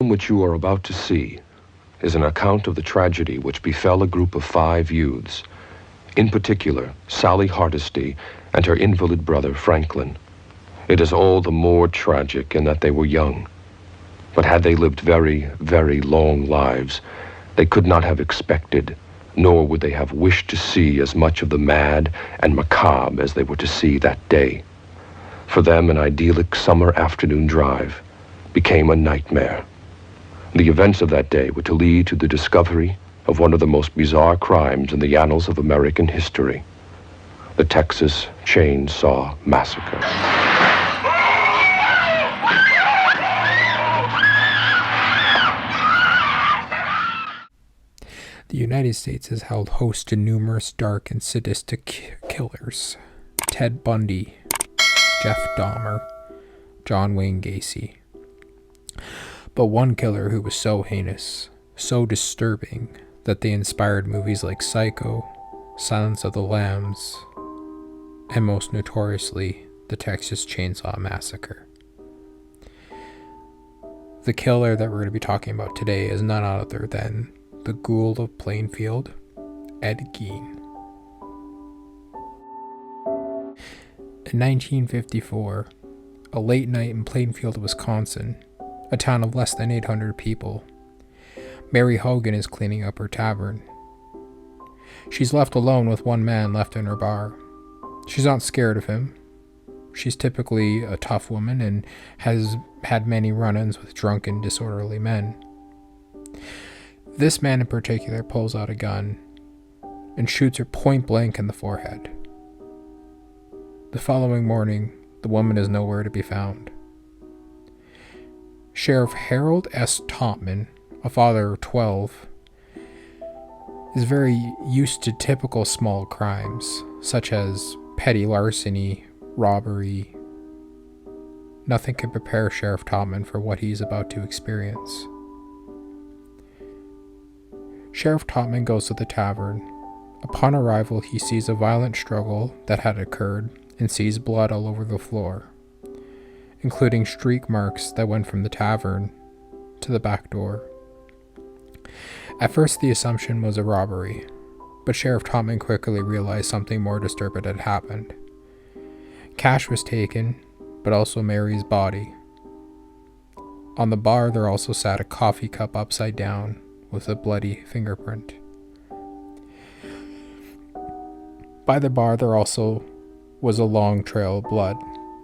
Which you are about to see is an account of the tragedy which befell a group of 5 youths, in particular Sally Hardesty and her invalid brother Franklin. It is all the more tragic in that they were young, but had they lived very, very long lives, they could not have expected, nor would they have wished to see as much of the mad and macabre as they were to see that day. For them, an idyllic summer afternoon drive became a nightmare. The events of that day were to lead to the discovery of one of the most bizarre crimes in the annals of American history, the Texas Chainsaw Massacre. The United States has held host to numerous dark and sadistic killers. Ted Bundy, Jeff Dahmer, John Wayne Gacy. But one killer who was so heinous, so disturbing, that they inspired movies like Psycho, Silence of the Lambs, and most notoriously, the Texas Chainsaw Massacre. The killer that we're going to be talking about today is none other than the Ghoul of Plainfield, Ed Gein. In 1954, a late night in Plainfield, Wisconsin, a town of less than 800 people, Mary Hogan is cleaning up her tavern. She's left alone with one man left in her bar. She's not scared of him. She's typically a tough woman and has had many run-ins with drunken, disorderly men. This man in particular pulls out a gun and shoots her point blank in the forehead. The following morning, the woman is nowhere to be found. Sheriff Harold S. Topman, a father of 12, is very used to typical small crimes, such as petty larceny, robbery. Nothing can prepare Sheriff Topman for what he's about to experience. Sheriff Topman goes to the tavern. Upon arrival, he sees a violent struggle that had occurred and sees blood all over the floor, including streak marks that went from the tavern to the back door. At first, the assumption was a robbery, but Sheriff Topman quickly realized something more disturbing had happened. Cash was taken, but also Mary's body. On the bar, there also sat a coffee cup upside down with a bloody fingerprint. By the bar, there also was a long trail of blood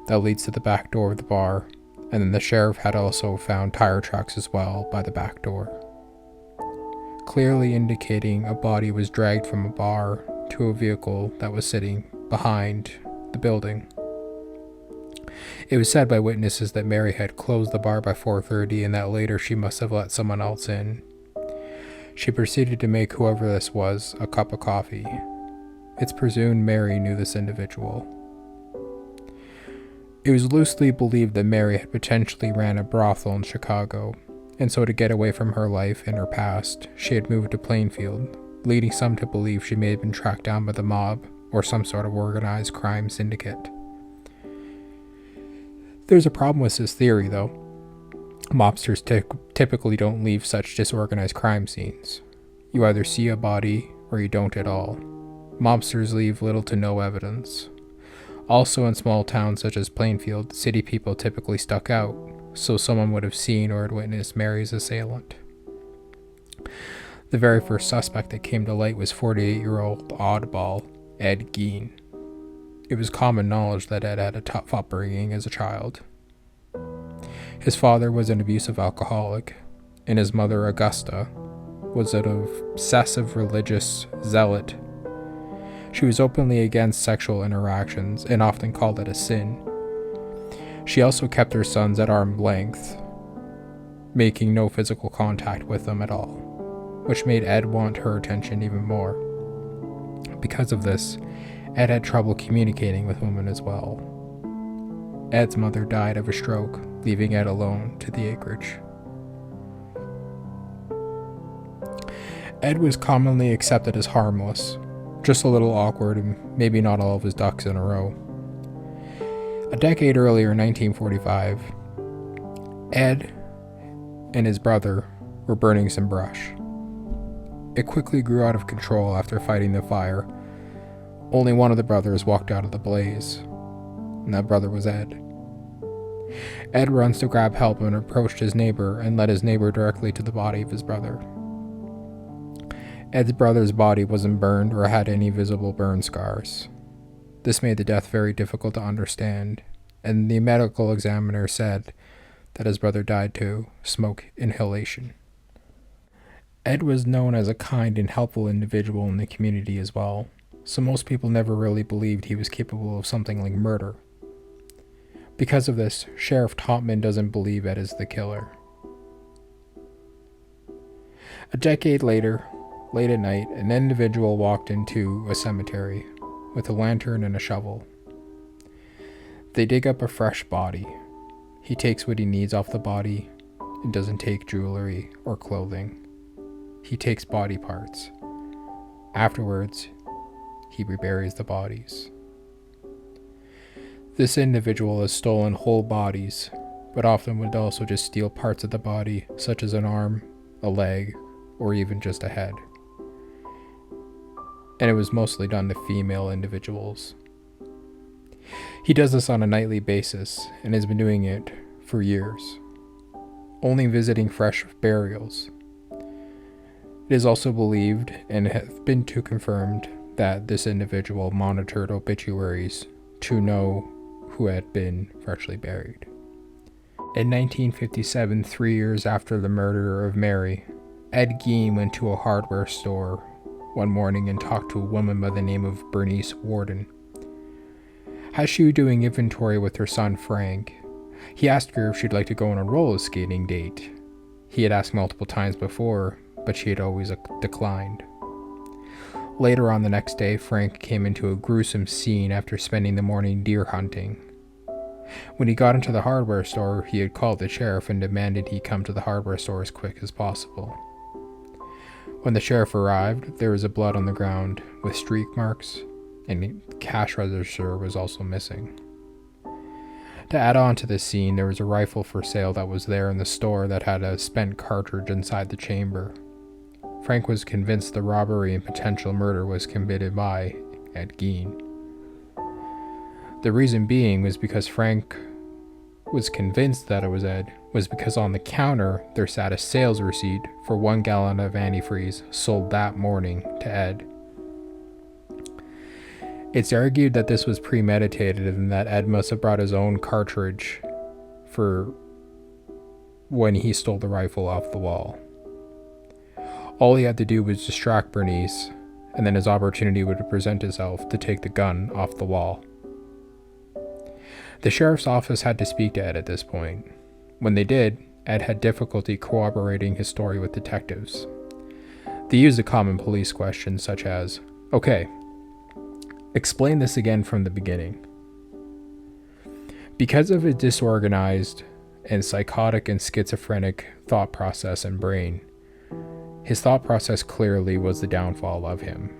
that leads to the back door of the bar, and then the sheriff had also found tire tracks as well by the back door, clearly indicating a body was dragged from a bar to a vehicle that was sitting behind the building. It was said by witnesses that Mary had closed the bar by 4:30 and that later she must have let someone else in. She proceeded to make whoever this was a cup of coffee. It's presumed Mary knew this individual. It was loosely believed that Mary had potentially ran a brothel in Chicago, and so to get away from her life and her past, she had moved to Plainfield, leading some to believe she may have been tracked down by the mob or some sort of organized crime syndicate. There's a problem with this theory, though. Mobsters typically don't leave such disorganized crime scenes. You either see a body or you don't at all. Mobsters leave little to no evidence. Also, in small towns such as Plainfield, city people typically stuck out, so someone would have seen or had witnessed Mary's assailant. The very first suspect that came to light was 48-year-old oddball Ed Gein. It was common knowledge that Ed had a tough upbringing as a child. His father was an abusive alcoholic, and his mother, Augusta, was an obsessive religious zealot. She was openly against sexual interactions and often called it a sin. She also kept her sons at arm's length, making no physical contact with them at all, which made Ed want her attention even more. Because of this, Ed had trouble communicating with women as well. Ed's mother died of a stroke, leaving Ed alone to the acreage. Ed was commonly accepted as harmless, just a little awkward and maybe not all of his ducks in a row. A decade earlier, in 1945, Ed and his brother were burning some brush. It quickly grew out of control after fighting the fire. Only one of the brothers walked out of the blaze, and that brother was Ed. Ed runs to grab help and approached his neighbor and led his neighbor directly to the body of his brother. Ed's brother's body wasn't burned or had any visible burn scars. This made the death very difficult to understand, and the medical examiner said that his brother died to smoke inhalation. Ed was known as a kind and helpful individual in the community as well, so most people never really believed he was capable of something like murder. Because of this, Sheriff Topman doesn't believe Ed is the killer. A decade later, late at night, an individual walked into a cemetery with a lantern and a shovel. They dig up a fresh body. He takes what he needs off the body and doesn't take jewelry or clothing. He takes body parts. Afterwards, he reburies the bodies. This individual has stolen whole bodies, but often would also just steal parts of the body, such as an arm, a leg, or even just a head. And it was mostly done to female individuals. He does this on a nightly basis and has been doing it for years, only visiting fresh burials. It is also believed and has been confirmed that this individual monitored obituaries to know who had been freshly buried. In 1957, 3 years after the murder of Mary, Ed Gein went to a hardware store one morning and talked to a woman by the name of Bernice Warden. As she was doing inventory with her son Frank, he asked her if she'd like to go on a roller skating date. He had asked multiple times before, but she had always declined. Later on the next day, Frank came into a gruesome scene after spending the morning deer hunting. When he got into the hardware store, he had called the sheriff and demanded he come to the hardware store as quick as possible. When the sheriff arrived, there was blood on the ground with streak marks, and the cash register was also missing. To add on to this scene, there was a rifle for sale that was there in the store that had a spent cartridge inside the chamber. Frank was convinced the robbery and potential murder was committed by Ed Gein. The reason being was because Frank was convinced that it was Ed, was because on the counter there sat a sales receipt for 1 gallon of antifreeze sold that morning to Ed. It's argued that this was premeditated and that Ed must have brought his own cartridge for when he stole the rifle off the wall. All he had to do was distract Bernice, and then his opportunity would present itself to take the gun off the wall. The sheriff's office had to speak to Ed at this point. When they did, Ed had difficulty corroborating his story with detectives. They used a common police question such as, "Okay, explain this again from the beginning." Because of his disorganized and psychotic and schizophrenic thought process and brain, his thought process clearly was the downfall of him.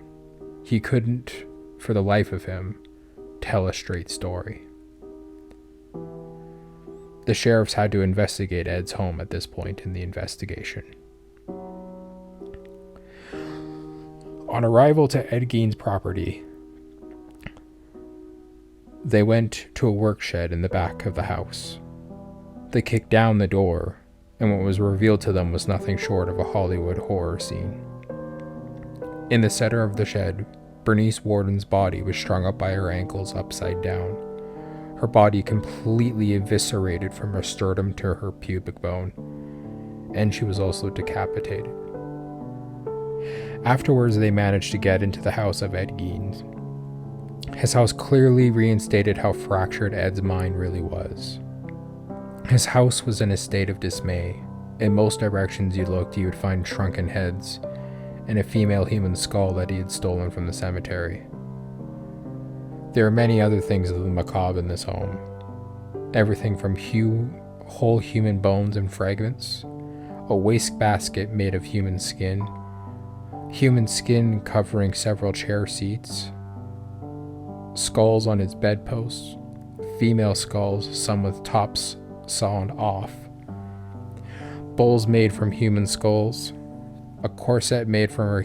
He couldn't, for the life of him, tell a straight story. The sheriffs had to investigate Ed's home at this point in the investigation. On arrival to Ed Gein's property, they went to a work shed in the back of the house. They kicked down the door, and what was revealed to them was nothing short of a Hollywood horror scene. In the center of the shed, Bernice Warden's body was strung up by her ankles upside down, her body completely eviscerated from her sternum to her pubic bone, and she was also decapitated. Afterwards, they managed to get into the house of Ed Geins. His house clearly reinstated how fractured Ed's mind really was. His house was in a state of dismay. In most directions you looked, you would find shrunken heads and a female human skull that he had stolen from the cemetery. There are many other things of the macabre in this home. Everything from whole human bones and fragments, a wastebasket made of human skin covering several chair seats, skulls on its bedposts, female skulls, some with tops sawn off, bowls made from human skulls, a corset made from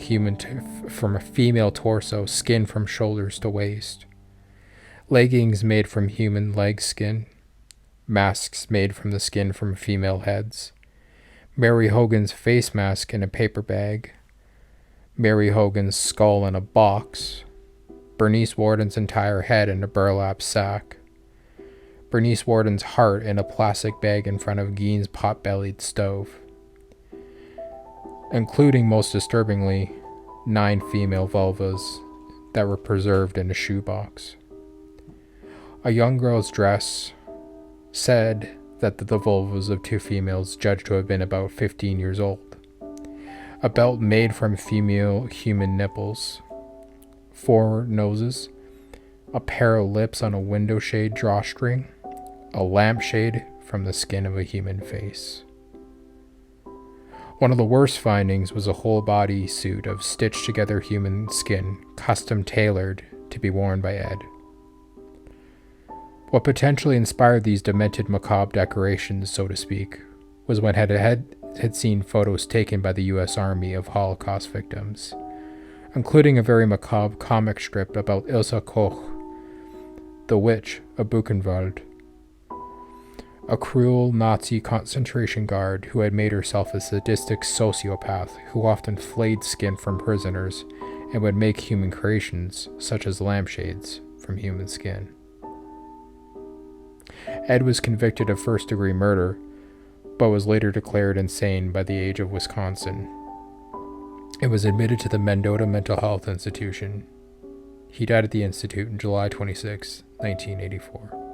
from a female torso, skin from shoulders to waist, leggings made from human leg skin, masks made from the skin from female heads, Mary Hogan's face mask in a paper bag, Mary Hogan's skull in a box, Bernice Warden's entire head in a burlap sack, Bernice Warden's heart in a plastic bag in front of Gein's pot-bellied stove, including, most disturbingly, 9 female vulvas that were preserved in a shoebox. A young girl's dress said that the vulvas of 2 females judged to have been about 15 years old. A belt made from female human nipples, 4 noses, a pair of lips on a window shade drawstring, a lampshade from the skin of a human face. One of the worst findings was a whole body suit of stitched together human skin, custom tailored to be worn by Ed. What potentially inspired these demented macabre decorations, so to speak, was when Ed had seen photos taken by the U.S. Army of Holocaust victims, including a very macabre comic strip about Ilse Koch, the witch of Buchenwald, a cruel Nazi concentration guard who had made herself a sadistic sociopath who often flayed skin from prisoners and would make human creations, such as lampshades, from human skin. Ed was convicted of first-degree murder, but was later declared insane by the age of Wisconsin. It was admitted to the Mendota Mental Health Institution. He died at the institute on July 26, 1984.